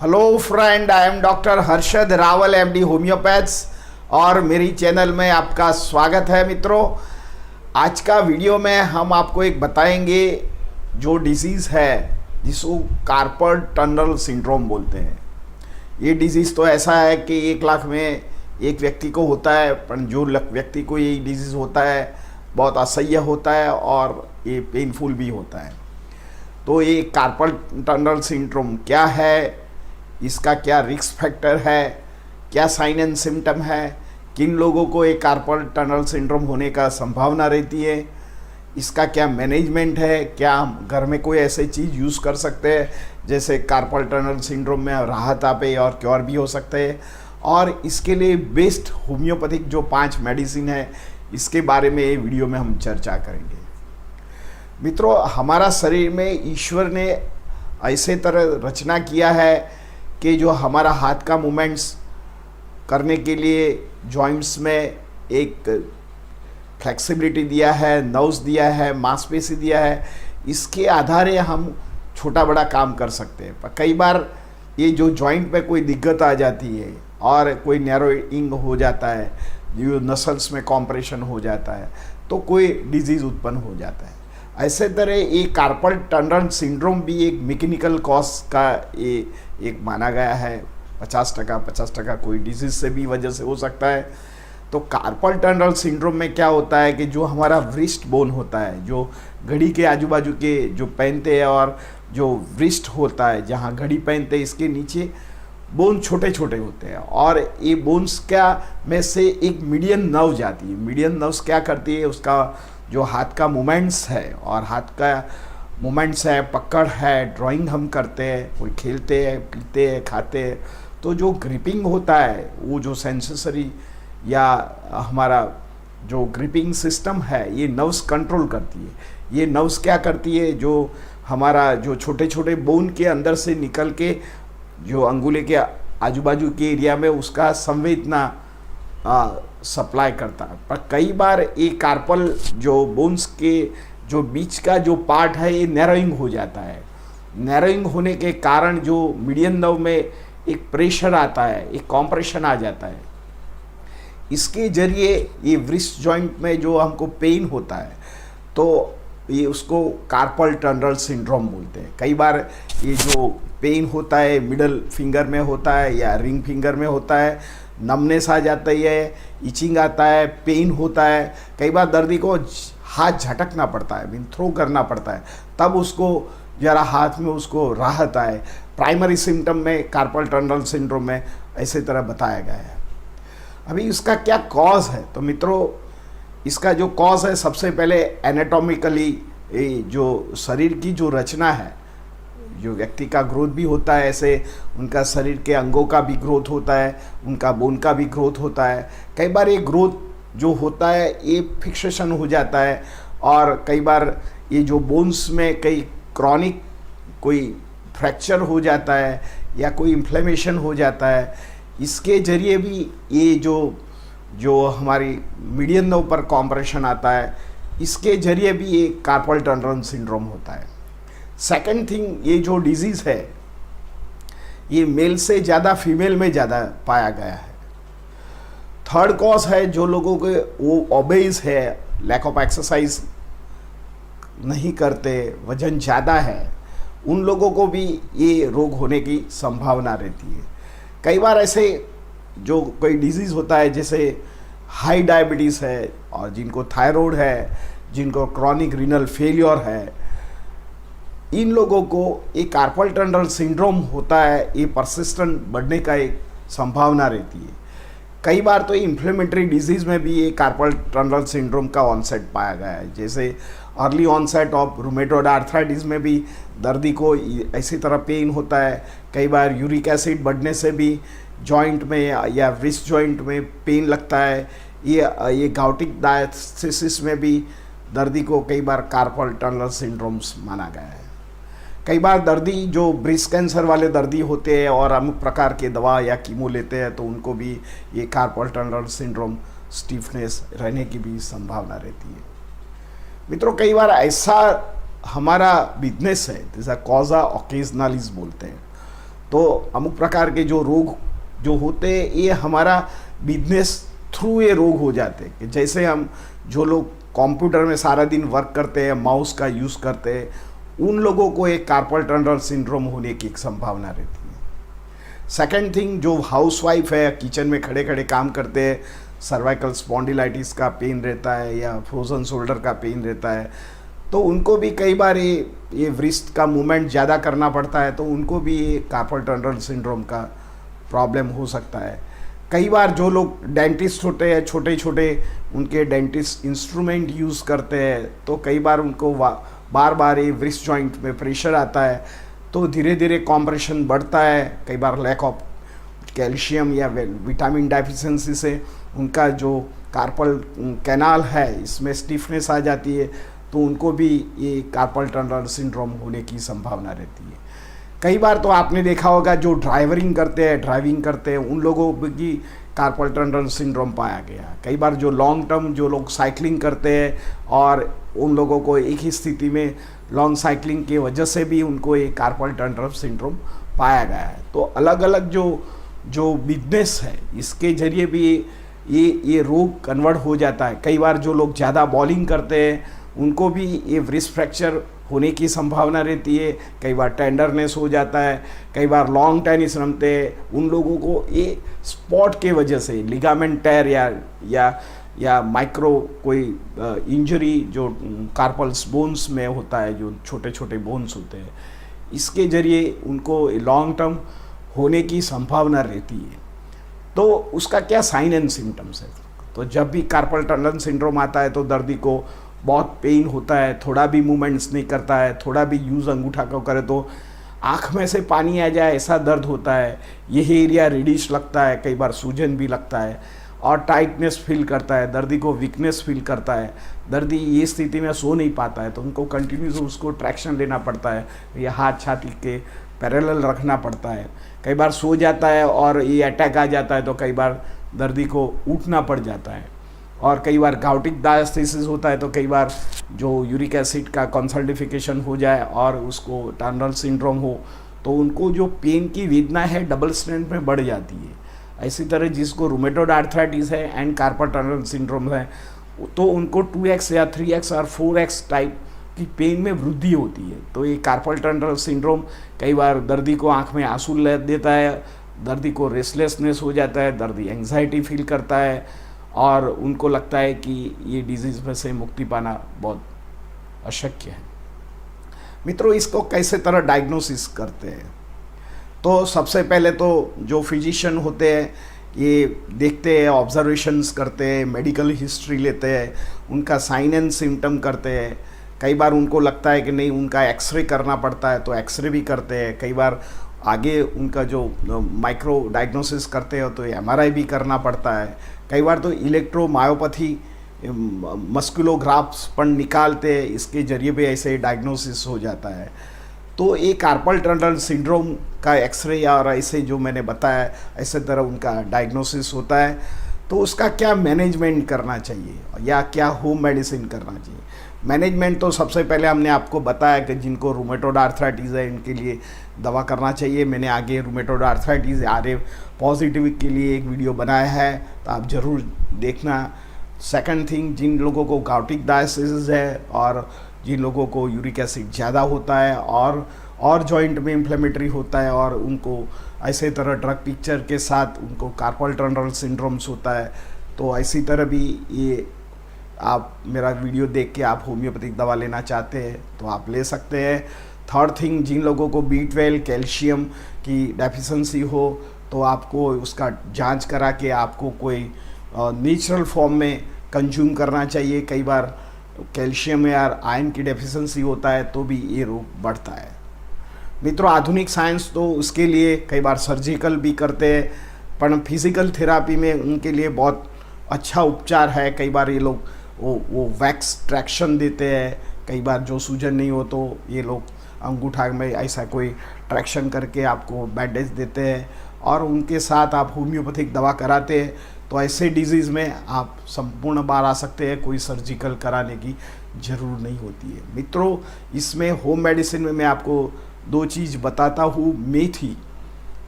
Hello friend, I am doctor Harshad Rawal, MD homeopaths, और मेरी channel में आपका स्वागत है। मित्रों, आज का वीडियो में हम आपको एक बताएंगे जो डिजीज़ है जिसको कार्पल टनल सिंड्रोम बोलते हैं। ये डिजीज़ तो ऐसा है कि 1 लाख में एक व्यक्ति को होता है, पर जो व्यक्ति को ये डिजीज़ होता है बहुत असह्य होता है और ये पेनफुल भी होता है। तो ये कार्पल टनल सिंड्रोम क्या है, इसका क्या रिस्क फैक्टर है, क्या साइन एंड सिम्टम है, किन लोगों को एक कार्पल टनल सिंड्रोम होने का संभावना रहती है, इसका क्या मैनेजमेंट है, क्या हम घर में कोई ऐसे चीज़ यूज़ कर सकते हैं जैसे कार्पल टनल सिंड्रोम में राहत आपे और क्योर भी हो सकते हैं, और इसके लिए बेस्ट होम्योपैथिक जो 5 मेडिसिन है इसके बारे में ये वीडियो में हम चर्चा करेंगे। मित्रों, हमारा शरीर में ईश्वर ने ऐसे तरह रचना किया है कि जो हमारा हाथ का मूवमेंट्स करने के लिए जॉइंट्स में एक फ्लेक्सिबिलिटी दिया है, नर्व्स दिया है, मांसपेशी दिया है, इसके आधारे हम छोटा बड़ा काम कर सकते हैं। पर कई बार ये जो जॉइंट पे कोई दिक्कत आ जाती है और कोई नैरोइंग हो जाता है, जो नसल्स में कॉम्प्रेशन हो जाता है, तो कोई डिजीज़ उत्पन्न हो जाता है। ऐसे तरह ये कार्पल टनल सिंड्रोम भी एक मैकेनिकल कॉज का एक माना गया है। 50% कोई डिजीज से भी वजह से हो सकता है। तो कार्पल टनल सिंड्रोम में क्या होता है कि जो हमारा व्रिस्ट बोन होता है, जो घड़ी के आजू बाजू के जो पहनते हैं, और जो व्रिस्ट होता है जहाँ घड़ी पहनते हैं, इसके नीचे बोन छोटे छोटे होते हैं, और ये बोन्स क्या में से एक मीडियन नर्व जाती है। मीडियन नर्व्स क्या करती है, उसका जो हाथ का मूवमेंट्स है, और हाथ का मूवमेंट्स है, पकड़ है, ड्राइंग हम करते हैं, कोई खेलते हैं, पीते हैं, खाते हैं, तो जो ग्रिपिंग होता है, वो जो सेंसरी या हमारा जो ग्रिपिंग सिस्टम है, ये नर्व्स कंट्रोल करती है। ये नर्व्स क्या करती है, जो हमारा जो छोटे छोटे बोन के अंदर से निकल के जो अंगुले के आजू बाजू के एरिया में उसका संवेदना सप्लाई करता है। पर कई बार ये कार्पल जो बोन्स के जो बीच का जो पार्ट है, ये नैरोइंग हो जाता है। नैरोइंग होने के कारण जो मीडियन नर्व में एक प्रेशर आता है, एक कॉम्प्रेशन आ जाता है, इसके जरिए ये व्रिस्ट जॉइंट में जो हमको पेन होता है, तो ये उसको कार्पल टनल सिंड्रोम बोलते हैं। कई बार ये जो पेन होता है मिडल फिंगर में होता है या रिंग फिंगर में होता है, नमनेस आ जाती है, इचिंग आता है, पेन होता है। कई बार दर्दी को हाथ झटकना पड़ता है, मीन थ्रो करना पड़ता है, तब उसको जरा हाथ में उसको राहत आए। प्राइमरी सिम्टम में कार्पल टनल सिंड्रोम में ऐसे तरह बताया गया है। अभी इसका क्या कॉज है, तो मित्रों इसका जो कॉज है, सबसे पहले एनाटॉमिकली जो शरीर की जो रचना है, जो व्यक्ति का ग्रोथ भी होता है, ऐसे उनका शरीर के अंगों का भी ग्रोथ होता है, उनका बोन का भी ग्रोथ होता है। कई बार ये ग्रोथ जो होता है ये फिक्सेशन हो जाता है, और कई बार ये जो बोन्स में कई क्रॉनिक कोई फ्रैक्चर हो जाता है या कोई इन्फ्लेमेशन हो जाता है। इसके जरिए भी ये जो हमारी मीडियन नर्व पर कॉम्प्रेशन आता है, इसके जरिए भी ये कार्पल टनल सिंड्रोम होता है। सेकंड थिंग, ये जो डिजीज़ है ये मेल से ज़्यादा फीमेल में ज़्यादा पाया गया है। थर्ड कॉज है, जो लोगों के वो ओबेस है, लैक ऑफ एक्सरसाइज नहीं करते, वजन ज़्यादा है, उन लोगों को भी ये रोग होने की संभावना रहती है। कई बार ऐसे जो कोई डिजीज़ होता है जैसे हाई डायबिटीज़ है, और जिनको थायराइड है, जिनको क्रॉनिक रीनल फेलियर है, इन लोगों को एक कार्पल टनल सिंड्रोम होता है। ये परसिस्टेंट बढ़ने का एक संभावना रहती है। कई बार तो इन्फ्लेमेटरी डिजीज़ में भी ये कार्पल टनल सिंड्रोम का ऑनसेट पाया गया है, जैसे early onset of rheumatoid arthritis में भी दर्दी को इसी तरह पेन होता है। कई बार यूरिक एसिड बढ़ने से भी जॉइंट में या व्रिस्ट जॉइंट में पेन लगता है। ये गाउटिक डायथिसिस में भी दर्दी को कई बार कार्पल टनल सिंड्रोम्स माना गया है। कई बार दर्दी जो ब्रेस्ट कैंसर वाले दर्दी होते हैं और अमुक प्रकार के दवा या कीमो लेते हैं, तो उनको भी ये कार्पल टनल सिंड्रोम, स्टिफनेस रहने की भी संभावना रहती है। मित्रों, कई बार ऐसा हमारा बिजनेस है जैसा कॉजा ओकेजनलिस बोलते हैं, तो अमुक प्रकार के जो रोग जो होते हैं ये हमारा बिजनेस थ्रू ये रोग हो जाते हैं। कि जैसे हम जो लोग कंप्यूटर में सारा दिन वर्क करते हैं, माउस का यूज़ करते हैं, उन लोगों को एक कार्पल टनल सिंड्रोम होने की एक संभावना रहती है। सेकंड थिंग, जो हाउसवाइफ है, किचन में खड़े खड़े काम करते हैं, सर्वाइकल स्पॉन्डिलाइटिस का पेन रहता है या फ्रोजन शोल्डर का पेन रहता है, तो उनको भी कई बार ये व्रिस्ट का मूवमेंट ज़्यादा करना पड़ता है, तो उनको भी ये कार्पल टनल सिंड्रोम का प्रॉब्लम हो सकता है। कई बार जो लोग डेंटिस्ट होते हैं, छोटे छोटे उनके डेंटिस्ट इंस्ट्रूमेंट यूज़ करते हैं, तो कई बार उनको बार बार ये व्रिस्ट जॉइंट में प्रेशर आता है, तो धीरे धीरे कॉम्प्रेशन बढ़ता है। कई बार लैक ऑफ कैल्शियम या विटामिन डेफिशिएंसी से उनका जो कार्पल कैनाल है इसमें स्टिफनेस आ जाती है, तो उनको भी ये कार्पल टनल सिंड्रोम होने की संभावना रहती है। कई बार तो आपने देखा होगा जो ड्राइविंग करते हैं उन लोगों की कार्पल टनल सिंड्रोम पाया गया। कई बार जो लॉन्ग टर्म जो लोग साइकिलिंग करते हैं और उन लोगों को एक ही स्थिति में लॉन्ग साइकिलिंग की वजह से भी उनको ये कार्पल टनल सिंड्रोम पाया गया है। तो अलग अलग जो बिजनेस है इसके जरिए भी ये रोग कन्वर्ट हो जाता है। कई बार जो लोग ज़्यादा बॉलिंग करते हैं उनको भी ये व्रिस्ट फ्रैक्चर होने की संभावना रहती है। कई बार टेंडरनेस हो जाता है। कई बार लॉन्ग टेनिस रमते हैं उन लोगों को ये स्पॉट के वजह से लिगामेंट टेयर या माइक्रो कोई इंजरी जो कार्पल्स बोन्स में होता है, जो छोटे छोटे बोन्स होते हैं, इसके जरिए उनको लॉन्ग टर्म होने की संभावना रहती है। तो उसका क्या साइन एंड सिम्टम्स है? तो जब भी कार्पल टनल सिंड्रोम आता है तो दर्दी को बहुत पेन होता है, थोड़ा भी मूवमेंट्स नहीं करता है, थोड़ा भी यूज़ अंगूठा को करे तो आँख में से पानी आ जाए ऐसा दर्द होता है। यही एरिया रेडिश लगता है, कई बार सूजन भी लगता है और टाइटनेस फील करता है। दर्दी को वीकनेस फील करता है। दर्दी ये स्थिति में सो नहीं पाता है तो उनको कंटिन्यूस उसको ट्रैक्शन लेना पड़ता है या हाथ छाती के पैरेलल रखना पड़ता है। कई बार सो जाता है और ये अटैक आ जाता है तो कई बार दर्दी को उठना पड़ जाता है। और कई बार गाउटिक डायस्थेसिस होता है तो कई बार जो यूरिक एसिड का कंसल्टिफिकेशन हो जाए और उसको टनल सिंड्रोम हो तो उनको जो पेन की वेदना है डबल स्ट्रेंथ में बढ़ जाती है। इसी तरह जिसको रूमेटॉइड आर्थराइटिस है एंड कार्पल टनल सिंड्रोम है तो उनको 2x या 3x और 4x टाइप की पेन में वृद्धि होती है। तो ये कार्पल टनल सिंड्रोम कई बार दर्दी को आँख में आंसू ले देता है, दर्दी को रेस्टलेसनेस हो जाता है, दर्दी एंग्जाइटी फील करता है और उनको लगता है कि ये डिजीज़ में से मुक्ति पाना बहुत अशक्य है। मित्रों, इसको कैसे तरह डायग्नोसिस करते हैं? तो सबसे पहले तो जो फिजिशियन होते हैं ये देखते हैं, ऑब्जर्वेशंस करते हैं, मेडिकल हिस्ट्री लेते हैं, उनका साइन एंड सिम्टम करते हैं। कई बार उनको लगता है कि नहीं उनका एक्सरे करना पड़ता है तो एक्सरे भी करते हैं। कई बार आगे उनका जो माइक्रो डायग्नोसिस करते हो तो एमआरआई भी करना पड़ता है। कई बार तो इलेक्ट्रोमायोपैथी मस्कुलोग्राफ्स पर निकालते हैं, इसके जरिए भी ऐसे डायग्नोसिस हो जाता है। तो ये कार्पल टनल सिंड्रोम का एक्सरे या और ऐसे जो मैंने बताया ऐसे तरह उनका डायग्नोसिस होता है। तो उसका क्या मैनेजमेंट करना चाहिए या क्या होम मेडिसिन करना चाहिए? मैनेजमेंट तो सबसे पहले हमने आपको बताया कि जिनको रूमेटॉइड आर्थराइटिस है इनके लिए दवा करना चाहिए। मैंने आगे रूमेटॉइड आर्थराइटिस RA पॉजिटिव के लिए एक वीडियो बनाया है, तो आप ज़रूर देखना। सेकंड थिंग, जिन लोगों को गाउटिक डायस्थेसिस है और जिन लोगों को यूरिक एसिड ज़्यादा होता है और जॉइंट में इन्फ्लेमेटरी होता है और उनको ऐसे तरह ड्रग पिक्चर के साथ उनको कार्पल टनल सिंड्रोम्स होता है, तो ऐसी तरह भी ये आप मेरा वीडियो देख के आप होम्योपैथिक दवा लेना चाहते हैं तो आप ले सकते हैं। थर्ड थिंग, जिन लोगों को B12 कैल्शियम की डेफिशिएंसी हो तो आपको उसका जांच करा के आपको कोई नेचुरल फॉर्म में कंज्यूम करना चाहिए। कई बार कैल्शियम या आयरन की डेफिशिएंसी होता है तो भी ये रोग बढ़ता है। मित्रों, आधुनिक साइंस तो उसके लिए कई बार सर्जिकल भी करते हैं, पर फिजिकल थेरापी में उनके लिए बहुत अच्छा उपचार है। कई बार ये लोग वो वैक्स ट्रैक्शन देते हैं। कई बार जो सूजन नहीं हो तो ये लोग अंगूठा में ऐसा कोई ट्रैक्शन करके आपको बैंडेज देते हैं और उनके साथ आप होम्योपैथिक दवा कराते हैं। तो ऐसे डिजीज़ में आप संपूर्ण बार आ सकते हैं, कोई सर्जिकल कराने की ज़रूर नहीं होती है। मित्रों, इसमें होम मेडिसिन में मैं आपको 2 चीज़ बताता हूँ।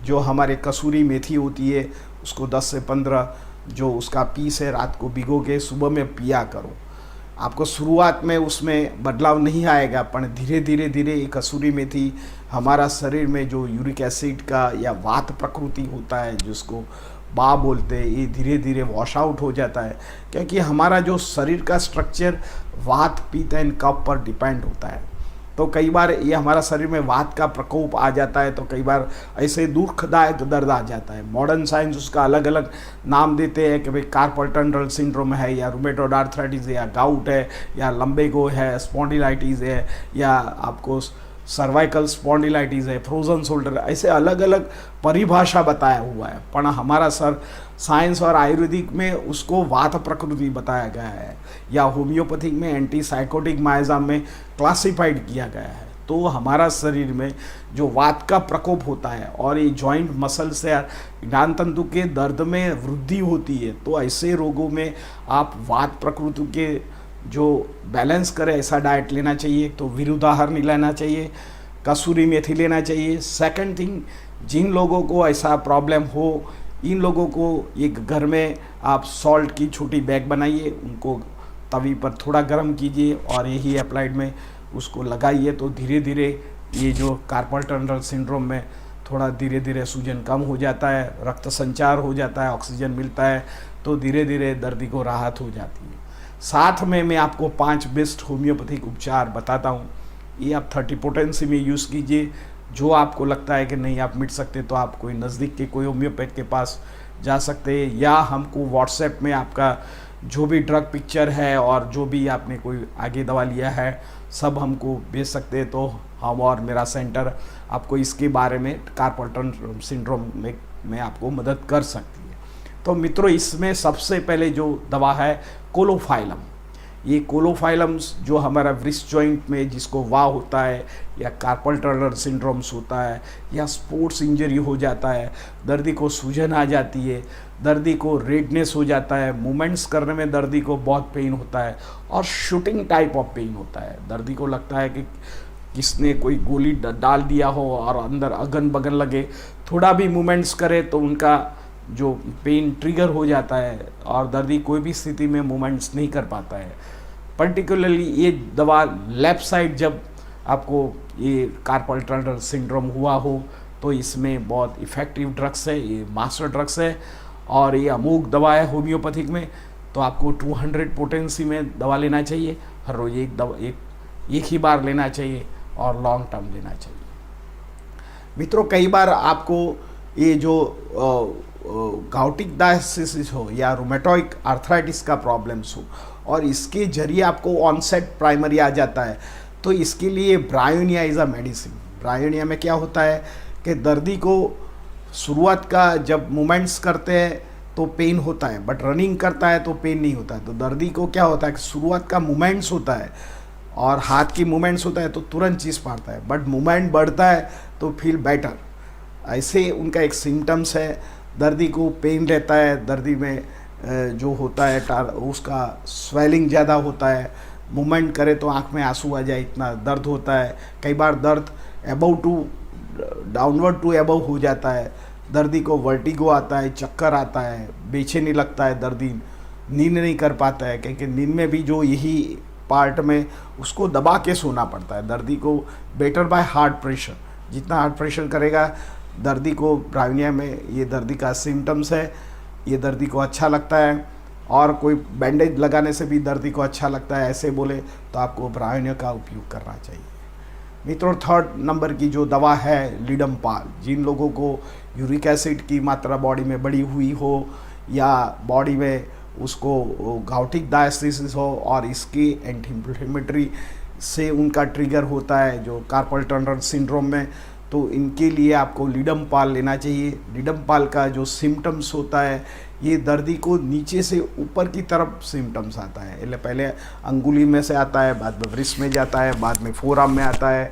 जो हमारे कसूरी मेथी होती है उसको 10 से 15 जो उसका पीस है रात को भिगो के सुबह में पिया करो। आपको शुरुआत में उसमें बदलाव नहीं आएगा, पर धीरे धीरे धीरे ये कसूरी मेथी हमारा शरीर में जो यूरिक एसिड का या वात प्रकृति होता है जिसको बा बोलते हैं, ये धीरे धीरे वॉश आउट हो जाता है, क्योंकि हमारा जो शरीर का स्ट्रक्चर वात पित्त एंड कफ पर डिपेंड होता है। तो कई बार ये हमारा शरीर में वात का प्रकोप आ जाता है, तो कई बार ऐसे दुखदायक दर्द आ जाता है। मॉडर्न साइंस उसका अलग अलग नाम देते हैं कि भाई कार्पल टनल सिंड्रोम है, या रूमेटॉइड आर्थराइटिस है, या गाउट है, या लंबेगो है, स्पॉन्डिलाइटिस है, या आपको सर्वाइकल स्पॉन्डिलाइटिस है, फ्रोजन शोल्डर, ऐसे अलग अलग परिभाषा बताया हुआ है। पर हमारा साइंस और आयुर्वेदिक में उसको वात प्रकृति बताया गया है, या होम्योपैथिक में एंटीसाइकोटिक माइजाम में क्लासिफाइड किया गया है। तो हमारा शरीर में जो वात का प्रकोप होता है और ये जॉइंट मसल से ज्ञान तंतु के दर्द में वृद्धि होती है, तो ऐसे रोगों में आप वात प्रकृति के जो बैलेंस करे ऐसा डाइट लेना चाहिए। तो विरुद्धाहार लेना चाहिए, कसूरी मेथी लेना चाहिए। सेकंड थिंग, जिन लोगों को ऐसा प्रॉब्लम हो, इन लोगों को एक घर में आप सॉल्ट की छोटी बैग बनाइए, उनको तवी पर थोड़ा गर्म कीजिए और यही अप्लाइड में उसको लगाइए, तो धीरे धीरे ये जो कार्पल टनल सिंड्रोम में थोड़ा धीरे धीरे सूजन कम हो जाता है, रक्त संचार हो जाता है, ऑक्सीजन मिलता है, तो धीरे धीरे दर्द को राहत हो जाती है। साथ में मैं आपको 5 बेस्ट होम्योपैथिक उपचार बताता हूँ, ये आप 30 पोटेंसी में यूज़ कीजिए। जो आपको लगता है कि नहीं आप मिट सकते, तो आप कोई नज़दीक के कोई होम्योपैथ के पास जा सकते हैं, या हमको व्हाट्सएप में आपका जो भी ड्रग पिक्चर है और जो भी आपने कोई आगे दवा लिया है सब हमको भेज सकते हैं। तो हम और मेरा सेंटर आपको इसके बारे में कार्पल टनल सिंड्रोम में आपको मदद कर सकती है। तो मित्रों, इसमें सबसे पहले जो दवा है कोलोफाइलम। ये कोलोफाइलम्स जो हमारा व्रिस्ट जॉइंट में जिसको वाह होता है, या कार्पल टनल सिंड्रोम्स होता है, या स्पोर्ट्स इंजरी हो जाता है, दर्दी को सूजन आ जाती है, दर्दी को रेडनेस हो जाता है, मूवमेंट्स करने में दर्दी को बहुत पेन होता है, और शूटिंग टाइप ऑफ पेन होता है। दर्दी को लगता है कि किसने कोई गोली डाल दिया हो और अंदर अगन बगन लगे, थोड़ा भी मूवमेंट्स करे तो उनका जो पेन ट्रिगर हो जाता है और दर्दी कोई भी स्थिति में मूवमेंट्स नहीं कर पाता है। पर्टिकुलरली ये दवा लेफ्ट साइड जब आपको ये कार्पल टनल सिंड्रोम हुआ हो, तो इसमें बहुत इफ़ेक्टिव ड्रग्स है, ये मास्टर ड्रग्स है, और ये अमोघ दवा है होम्योपैथिक में। तो आपको 200 पोटेंसी में दवा लेना चाहिए, हर रोज़ एक ही बार लेना चाहिए, और लॉन्ग टर्म लेना चाहिए। मित्रों, कई बार आपको ये जो गाउटिक डायसिस हो या रूमेटॉइड आर्थराइटिस का प्रॉब्लम्स हो, और इसके जरिए आपको ऑनसेट प्राइमरी आ जाता है, तो इसके लिए bryonia is a medicine. Bryonia में क्या होता है कि दर्दी को शुरुआत का जब मूवमेंट्स करते हैं तो पेन होता है, बट रनिंग करता है तो पेन नहीं होता है। तो दर्दी को क्या होता है कि शुरुआत का मूवमेंट्स होता है और हाथ की मूवमेंट्स होता है तो तुरंत चीज़ पाता है, बट मूवमेंट बढ़ता है तो फील बेटर, ऐसे उनका एक सिम्टम्स है। दर्दी को पेन रहता है, दर्दी में जो होता है उसका स्वेलिंग ज़्यादा होता है, मूवमेंट करे तो आँख में आंसू आ जाए, इतना दर्द होता है। कई बार दर्द above to downward to above हो जाता है, दर्दी को वर्टिगो आता है, चक्कर आता है, बेचैनी लगता है, दर्दी नींद नहीं कर पाता है, क्योंकि नींद में भी जो यही पार्ट में उसको दबा के सोना पड़ता है। दर्दी को बेटर बाय हार्ट प्रेशर, जितना हार्ट प्रेशर करेगा दर्दी को, ब्रायोनिया में ये दर्दी का सिम्टम्स है, ये दर्दी को अच्छा लगता है, और कोई बैंडेज लगाने से भी दर्दी को अच्छा लगता है, ऐसे बोले तो आपको ब्रायोनिया का उपयोग करना चाहिए। मित्रों, 3rd नंबर की जो दवा है लिडमपाल। जिन लोगों को यूरिक एसिड की मात्रा बॉडी में बढ़ी हुई हो, या बॉडी में उसको गाउटिक डायसिस हो और इसकी एंटी इन्फ्लेमेटरी से उनका ट्रिगर होता है जो कार्पल टनल सिंड्रोम में, तो इनके लिए आपको लिडमपाल लेना चाहिए। लिडमपाल का जो सिम्टम्स होता है, ये दर्दी को नीचे से ऊपर की तरफ सिम्टम्स आता है। पहले अंगुली में से आता है, बाद में व्रिस्ट में जाता है, बाद में फोरआर्म में आता है,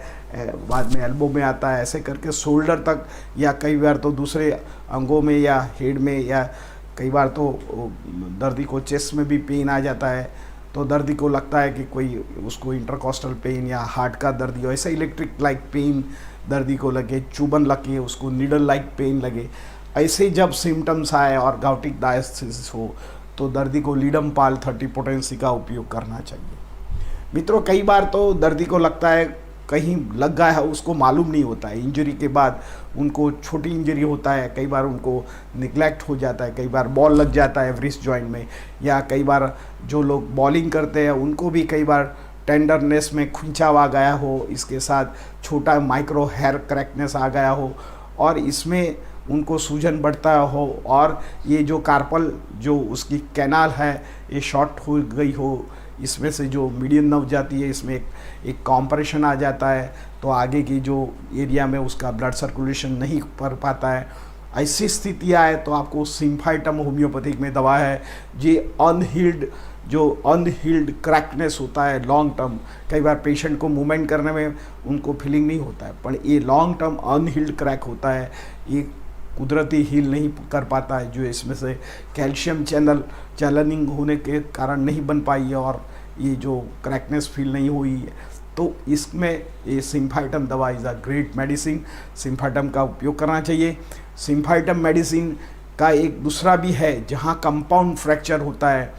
बाद में एल्बो में आता है, ऐसे करके शोल्डर तक, या कई बार तो दूसरे अंगों में या हेड में, या कई बार तो दर्दी को चेस्ट में भी पेन आ जाता है। तो दर्दी को लगता है कि कोई उसको इंटरकॉस्टल पेन या हार्ट का दर्द हो, ऐसा इलेक्ट्रिक लाइक पेन दर्दी को लगे, चुभन लगे, उसको नीडल लाइक पेन लगे, ऐसे जब सिम्टम्स आए और गाउटिक डायस्थेसिस हो तो दर्दी को लीडम पाल 30 पोटेंसी का उपयोग करना चाहिए। मित्रों, कई बार तो दर्दी को लगता है कहीं लग गया है, उसको मालूम नहीं होता है। इंजरी के बाद उनको छोटी इंजरी होता है, कई बार उनको निगलेक्ट हो जाता है, कई बार बॉल लग जाता है व्रिस्ट जॉइंट में, या कई बार जो लोग बॉलिंग करते हैं उनको भी कई बार टेंडरनेस में खुंचाव आ गया हो, इसके साथ छोटा माइक्रो हेयर क्रैकनेस आ गया हो और इसमें उनको सूजन बढ़ता हो और ये जो कार्पल जो उसकी कैनाल है ये शॉर्ट हो गई हो, इसमें से जो मीडियन नर्व जाती है इसमें एक कॉम्प्रेशन आ जाता है, तो आगे की जो एरिया में उसका ब्लड सर्कुलेशन नहीं कर पाता है। ऐसी स्थिति आए तो आपको सिम्फाइटम होम्योपैथिक में दवा है जी। अनहील्ड क्रैकनेस होता है लॉन्ग टर्म, कई बार पेशेंट को मूवमेंट करने में उनको फीलिंग नहीं होता है, पर ये लॉन्ग टर्म अनहील्ड क्रैक होता है, ये कुदरती हील नहीं कर पाता है, जो इसमें से कैल्शियम चैनलिंग होने के कारण नहीं बन पाई है और ये जो क्रैकनेस फील नहीं हुई है, तो इसमें ये सिम्फाइटम दवा is a great medicine. Symphytum का उपयोग करना चाहिए। सिम्फाइटम मेडिसिन का एक दूसरा भी है जहाँ कंपाउंड फ्रैक्चर होता है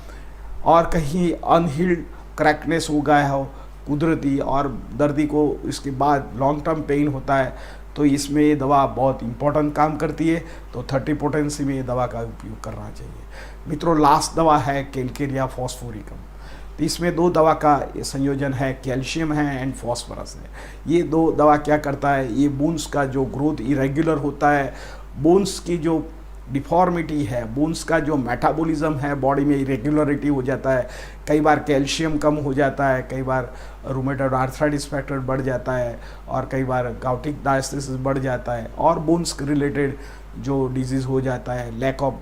और कहीं अनहील्ड क्रैकनेस हो गया हो कुदरती और दर्दी को इसके बाद लॉन्ग टर्म पेन होता है, तो इसमें ये दवा बहुत इंपॉर्टेंट काम करती है, तो 30 पोटेंसी में ये दवा का उपयोग करना चाहिए। मित्रों, लास्ट दवा है कैलकेरिया फॉस्फोरिकम। तो इसमें 2 दवा का संयोजन है, कैल्शियम है एंड फॉस्फोरस है। ये 2 दवा क्या करता है, ये बोन्स का जो ग्रोथ इरेगुलर होता है, बोन्स की जो डिफॉर्मिटी है, बोन्स का जो मेटाबॉलिज्म है बॉडी में इरेगुलरिटी हो जाता है, कई बार कैल्शियम कम हो जाता है, कई बार रूमेटॉइड आर्थराइटिस फैक्टर बढ़ जाता है और कई बार गाउटिक डायस्थेसिस बढ़ जाता है और बोन्स रिलेटेड जो डिजीज़ हो जाता है, लैक ऑफ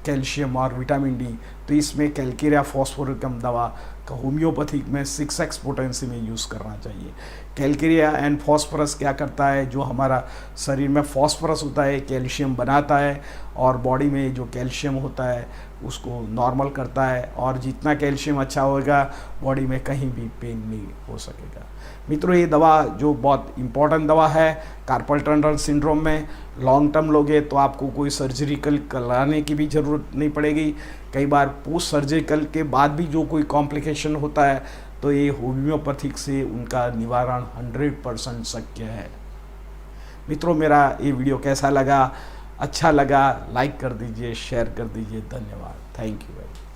कैल्शियम और विटामिन डी, तो इसमें कैलकेरिया फॉस्फोरिकम दवा का होम्योपैथिक में 6x पोटेंसी में यूज़ करना चाहिए। कैलकेरिया एंड फॉस्फोरस क्या करता है, जो हमारा शरीर में फॉस्फोरस होता है कैल्शियम बनाता है और बॉडी में जो कैल्शियम होता है उसको नॉर्मल करता है और जितना कैल्शियम अच्छा होगा बॉडी में कहीं भी पेन नहीं हो सकेगा। मित्रों, ये दवा जो बहुत इम्पॉर्टेंट दवा है कार्पल टनल सिंड्रोम में, लॉन्ग टर्म लोगे तो आपको कोई सर्जिकल कराने की भी ज़रूरत नहीं पड़ेगी। कई बार पोस्ट सर्जिकल के बाद भी जो कोई कॉम्प्लिकेशन होता है तो ये होम्योपैथिक से उनका निवारण 100% शक्य है। मित्रों, मेरा ये वीडियो कैसा लगा, अच्छा लगा लाइक कर दीजिए, शेयर कर दीजिए। धन्यवाद। थैंक यू भाई।